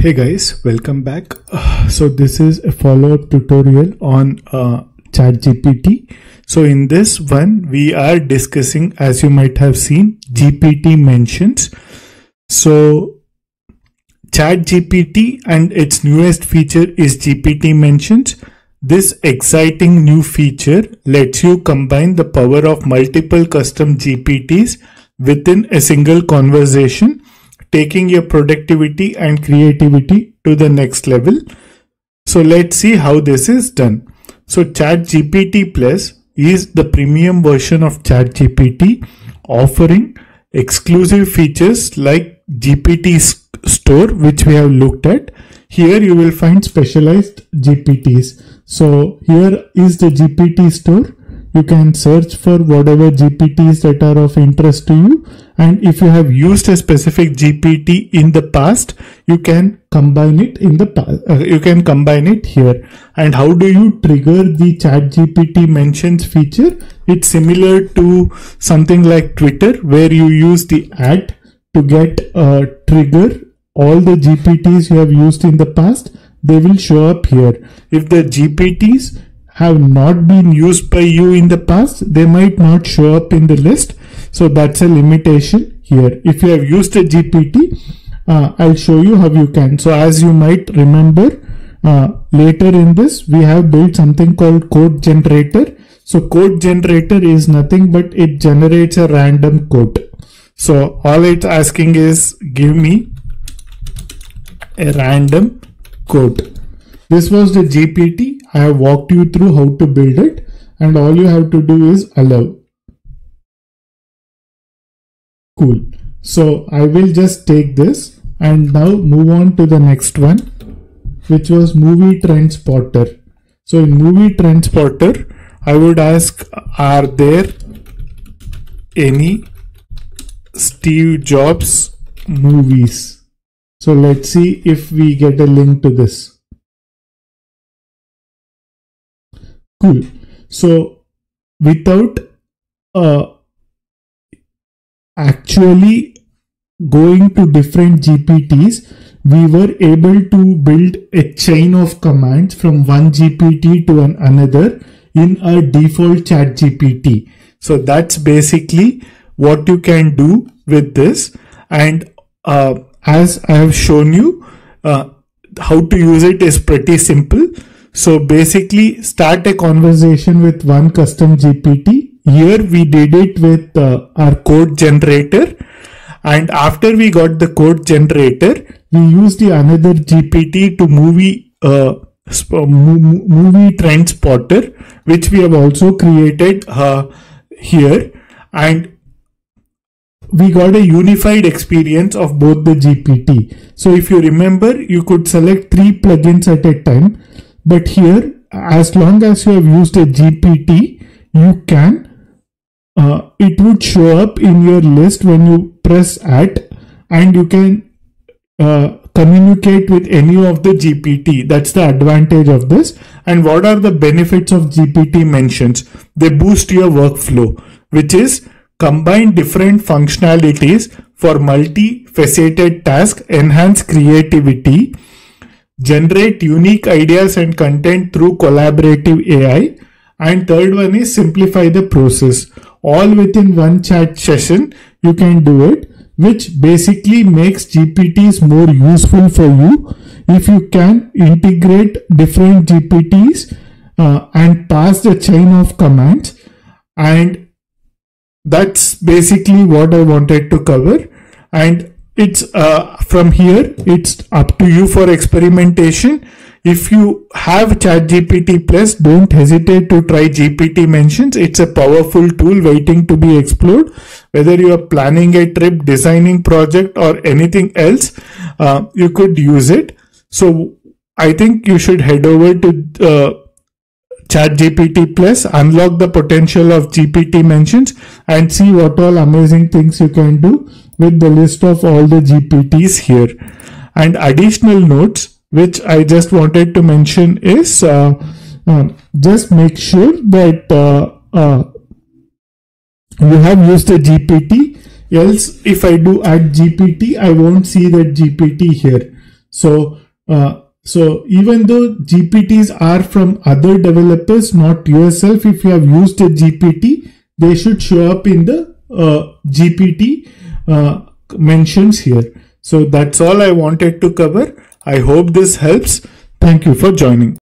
Hey guys, welcome back. So this is a follow-up tutorial on ChatGPT. So in this one, we are discussing, as you might have seen, GPT Mentions. So ChatGPT and its newest feature is GPT Mentions. This exciting new feature lets you combine the power of multiple custom GPTs within a single conversation, taking your productivity and creativity to the next level. So let's see how this is done. So ChatGPT Plus is the premium version of ChatGPT, offering exclusive features like GPT Store, which we have looked at. Here you will find specialized GPTs. So here is the GPT Store. You can search for whatever GPTs that are of interest to you, and if you have used a specific GPT in the past, you can combine it here. And how do you trigger the ChatGPT Mentions feature? It's similar to something like Twitter, where you use the ad to get trigger all the GPTs you have used in the past. They will show up here. If the GPTs have not been used by you in the past, they might not show up in the list. So that's a limitation here. If you have used a GPT, I'll show you how you can. So as you might remember, later in this, we have built something called code generator. So code generator is nothing but it generates a random code. So all it's asking is give me a random code. This was the GPT. I have walked you through how to build it, and all you have to do is allow. Cool. So I will just take this and now move on to the next one, which was movie trend spotter. So in movie trend spotter, I would ask, are there any Steve Jobs movies? So let's see if we get a link to this. Cool. So without actually going to different GPTs, we were able to build a chain of commands from one GPT to another in a default ChatGPT. So that's basically what you can do with this. And as I have shown you, how to use it is pretty simple. So basically start a conversation with one custom GPT. Here we did it with our code generator. And after we got the code generator, we used the another GPT to movie trend spotter, which we have also created here. And we got a unified experience of both the GPT. So if you remember, you could select 3 plugins at a time. But here, as long as you have used a GPT, you can, it would show up in your list when you press add, and you can communicate with any of the GPT. That's the advantage of this. And what are the benefits of GPT Mentions? They boost your workflow, which is combine different functionalities for multi-faceted tasks, enhance creativity, generate unique ideas and content through collaborative AI, and third one is simplify the process. All within one chat session, you can do it, which basically makes GPTs more useful for you if you can integrate different GPTs and pass the chain of commands. And that's basically what I wanted to cover. And it's from here, it's up to you for experimentation. If you have ChatGPT Plus, don't hesitate to try GPT Mentions. It's a powerful tool waiting to be explored. Whether you are planning a trip, designing project, or anything else, you could use it. So I think you should head over to ChatGPT Plus, unlock the potential of GPT Mentions, and see what all amazing things you can do with the list of all the GPTs here. And additional notes which I just wanted to mention is just make sure that you have used a GPT, else if I do add GPT, I won't see that GPT here. So even though GPTs are from other developers, not yourself, if you have used a GPT, they should show up in the GPT mentions here. So that's all I wanted to cover. I hope this helps. Thank you for joining.